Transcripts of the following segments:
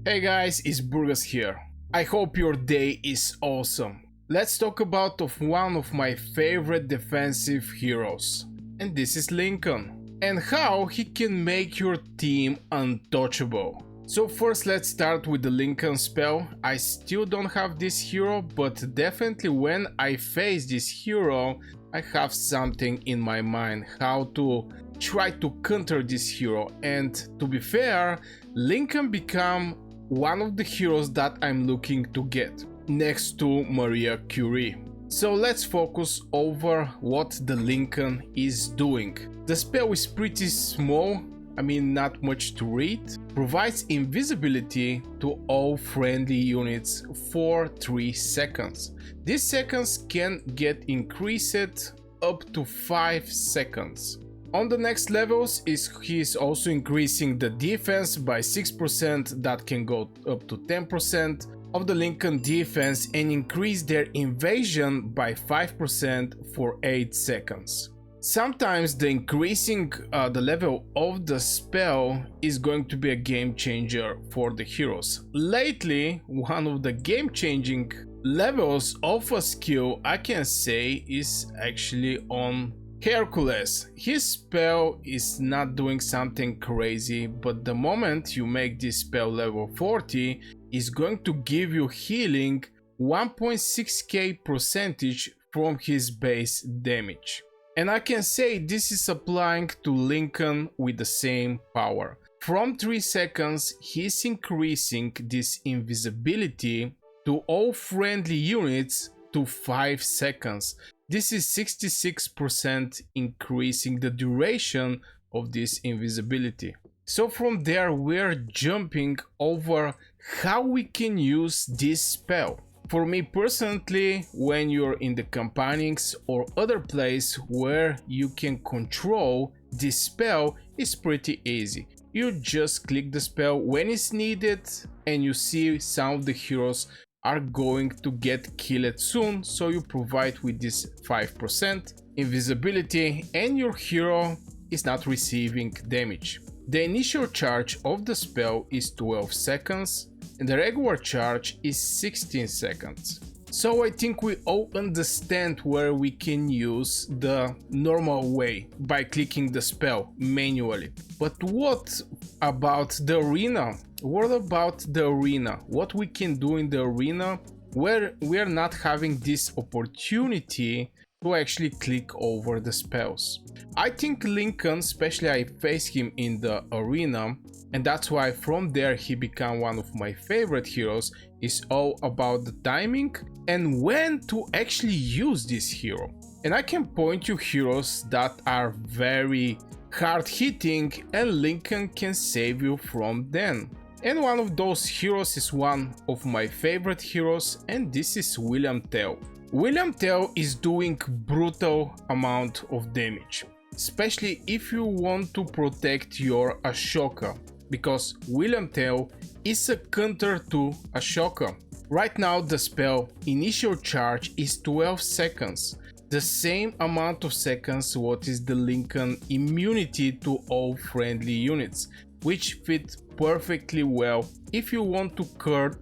Hey guys, it's Burgas here. I hope your day is awesome. Let's talk about one of my favorite defensive heroes, and this is Lincoln, and how he can make your team untouchable. So first let's start with the Lincoln spell. I still don't have this hero, but definitely when I face this hero, I have something in my mind how to try to counter this hero. And to be fair, Lincoln become one of the heroes that I'm looking to get, next to Marie Curie. So let's focus over what the Lincoln is doing. The spell is pretty small, not much to read. Provides invisibility to all friendly units for 3 seconds. These seconds can get increased up to 5 seconds. On the next levels he is also increasing the defense by 6%, that can go up to 10% of the Lincoln defense, and increase their invasion by 5% for 8 seconds. Sometimes the increasing the level of the spell is going to be a game changer for the heroes. Lately, one of the game changing levels of a skill I can say is actually on Hercules. His spell is not doing something crazy, but the moment you make this spell level 40, is going to give you healing 1.6k percentage from his base damage. And I can say this is applying to Lincoln with the same power. From 3 seconds, he's increasing this invisibility to all friendly units to 5 seconds. This is 66% increasing the duration of this invisibility. So from there we're jumping over how we can use this spell. For me personally, when you're in the campaigns or other place where you can control this spell, is pretty easy. You just click the spell when it's needed, and you see some of the heroes are going to get killed soon, so you provide with this 5% invisibility and your hero is not receiving damage. The initial charge of the spell is 12 seconds and the regular charge is 16 seconds. So I think we all understand where we can use the normal way by clicking the spell manually. But what about the arena? What about the arena? What we can do in the arena where we are not having this opportunity to actually click over the spells? I think Lincoln, especially I face him in the arena, and that's why from there he became one of my favorite heroes, is all about the timing and when to actually use this hero. And I can point you heroes that are very hard hitting and Lincoln can save you from them. And one of those heroes is one of my favorite heroes, and this is William Tell. William Tell is doing brutal amount of damage, especially if you want to protect your Ashoka, because William Tell is a counter to Ashoka. Right now the spell initial charge is 12 seconds, the same amount of seconds what is the Lincoln immunity to all friendly units, which fit perfectly well if you want to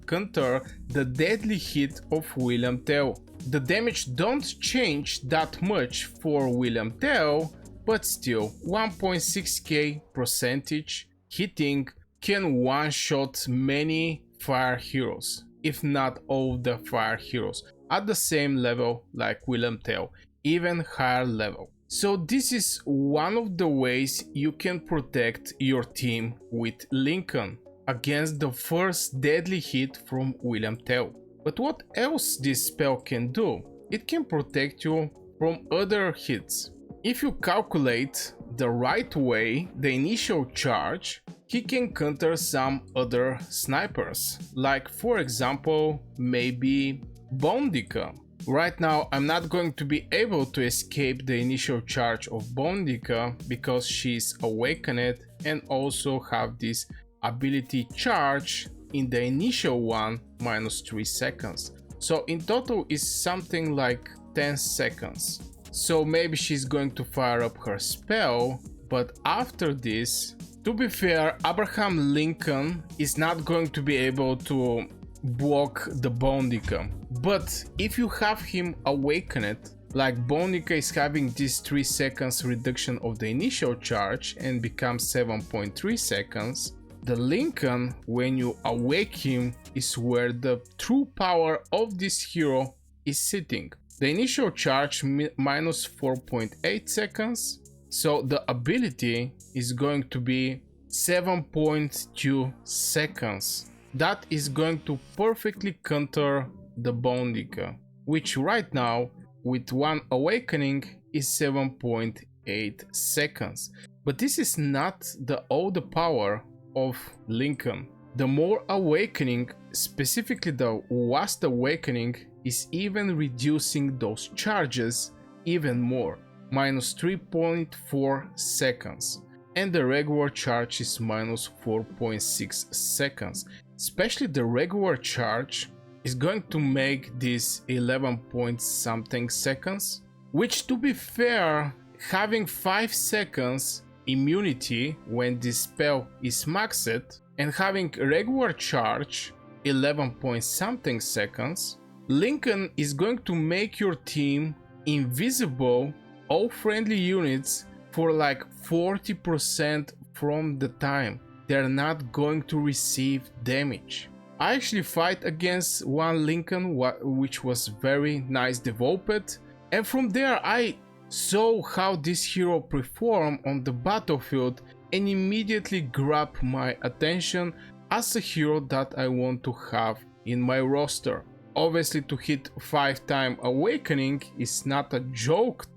counter the deadly hit of William Tell. The damage don't change that much for William Tell, but still 1.6k percentage hitting can one-shot many fire heroes, if not all the fire heroes, at the same level like William Tell, even higher level. So this is one of the ways you can protect your team with Lincoln against the first deadly hit from William Tell. But what else this spell can do? It can protect you from other hits. If you calculate the right way the initial charge, he can counter some other snipers, like for example maybe Boudicca. Right now I'm not going to be able to escape the initial charge of Boudicca because she's awakened and also have this ability charge in the initial one minus 3 seconds. So in total is something like 10 seconds. So maybe she's going to fire up her spell, but after this To be fair, Abraham Lincoln is not going to be able to block the Boudicca, but if you have him awakened, like Boudicca is having this 3 seconds reduction of the initial charge and becomes 7.3 seconds, the Lincoln, when you awake him, is where the true power of this hero is sitting. The initial charge minus 4.8 seconds, so the ability is going to be 7.2 seconds. That is going to perfectly counter the Boudicca, which right now with one awakening is 7.8 seconds. But this is not all the power of Lincoln. The more awakening, specifically the last awakening, is even reducing those charges even more, minus 3.4 seconds, and the regular charge is minus 4.6 seconds. Especially the regular charge is going to make this 11 point something seconds, which, to be fair, having 5 seconds immunity when this spell is maxed and having regular charge 11 point something seconds, Lincoln is going to make your team invisible all friendly units for like 40% from the time. They're not going to receive damage. I actually fight against one Lincoln which was very nice developed, and from there I saw how this hero performed on the battlefield and immediately grabbed my attention as a hero that I want to have in my roster. Obviously, to hit 5-time awakening is not a joke,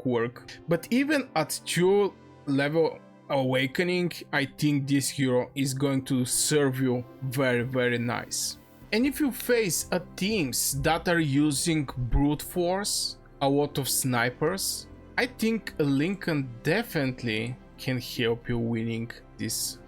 work, but even at 2 level awakening, I think this hero is going to serve you very nice. And if you face teams that are using brute force, a lot of snipers, I think Lincoln definitely can help you winning these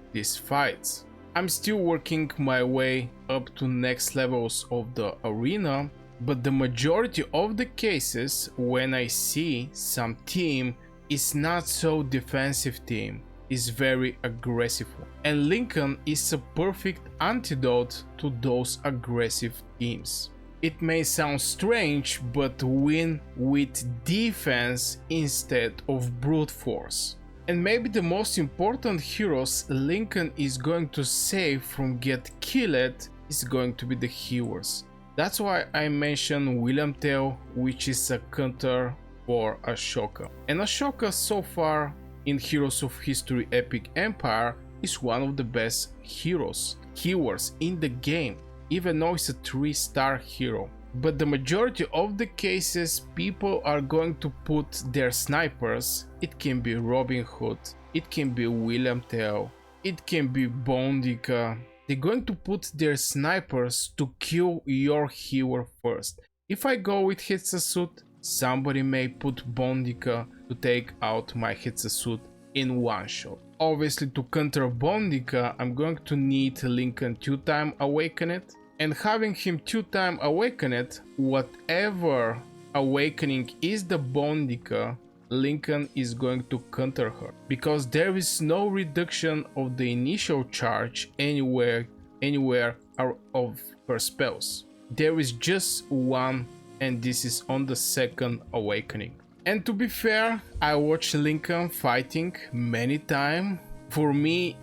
fights. I'm still working my way up to next levels of the arena, but the majority of the cases when I see some team is not so defensive team, is very aggressive one. And Lincoln is a perfect antidote to those aggressive teams. It may sound strange, but win with defense instead of brute force. And maybe the most important heroes Lincoln is going to save from get killed is going to be the healers. That's why I mentioned William Tell, which is a counter for Ashoka. And Ashoka so far in Heroes of History Epic Empire is one of the best healers in the game, even though it's a 3-star hero. But the majority of the cases people are going to put their snipers, it can be Robin Hood, it can be William Tell, it can be Boudicca. They're going to put their snipers to kill your healer first. If I go with Hitsusuit, somebody may put Boudicca to take out my Hitsusuit in one shot. Obviously, to counter Boudicca, I'm going to need Lincoln 2-time awakened, and having him 2-time awakened, whatever awakening is the Boudicca, Lincoln is going to counter her, because there is no reduction of the initial charge anywhere of her spells. There is just one, and this is on the 2nd awakening. And to be fair, I watched Lincoln fighting many times. For me,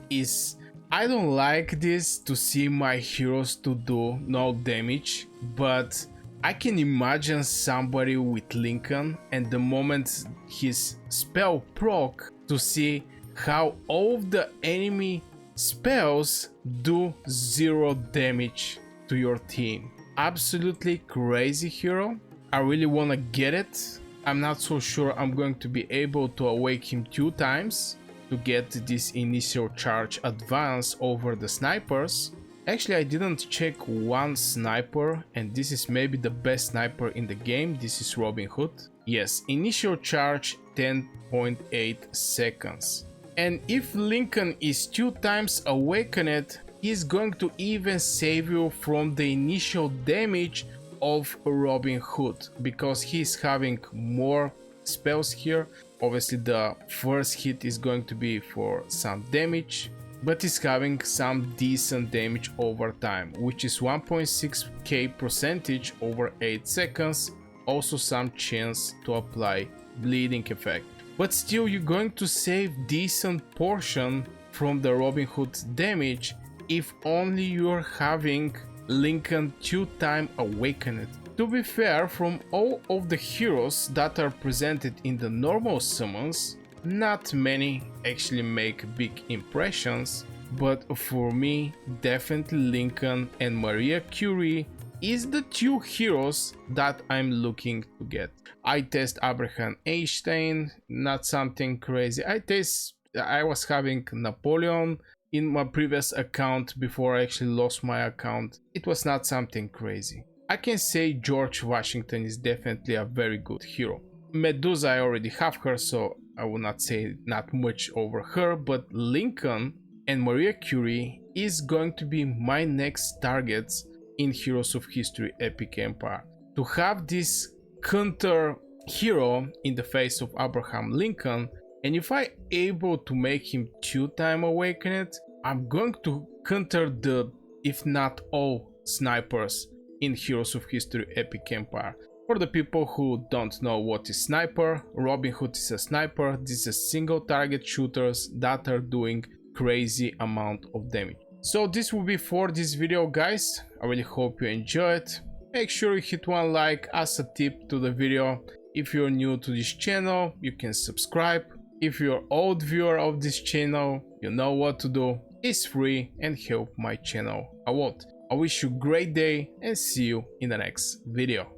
I don't like this to see my heroes to do no damage, but I can imagine somebody with Lincoln and the moment his spell proc to see how all of the enemy spells do 0 damage to your team. Absolutely crazy hero. I really wanna get it. I'm not so sure I'm going to be able to awake him 2 times to get this initial charge advance over the snipers. Actually, I didn't check one sniper, and this is maybe the best sniper in the game. This is Robin Hood. Yes, initial charge 10.8 seconds. And if Lincoln is 2 times awakened, he's going to even save you from the initial damage of Robin Hood, because he's having more spells here. Obviously the first hit is going to be for some damage, but is having some decent damage over time, which is 1.6k percentage over 8 seconds, also some chance to apply bleeding effect. But still you're going to save decent portion from the Robin Hood damage if only you're having Lincoln 2-time awakened. To be fair, from all of the heroes that are presented in the normal summons, not many actually make big impressions, but for me, definitely Lincoln and Marie Curie is the two heroes that I'm looking to get. I test Abraham Einstein, not something crazy. I was having Napoleon in my previous account before I actually lost my account. It was not something crazy. I can say George Washington is definitely a very good hero. Medusa, I already have her, so I will not say not much over her, but Lincoln and Marie Curie is going to be my next targets in Heroes of History Epic Empire. To have this counter hero in the face of Abraham Lincoln, and if I able to make him 2-time awakened, I'm going to counter the, if not all, snipers in Heroes of History Epic Empire. For the people who don't know what is sniper, Robin Hood is a sniper. This is single target shooters that are doing crazy amount of damage. So this will be for this video, guys. I really hope you enjoyed. Make sure you hit one like as a tip to the video. If you're new to this channel, you can subscribe. If you're old viewer of this channel, you know what to do. It's free and help my channel a lot. I wish you a great day and see you in the next video.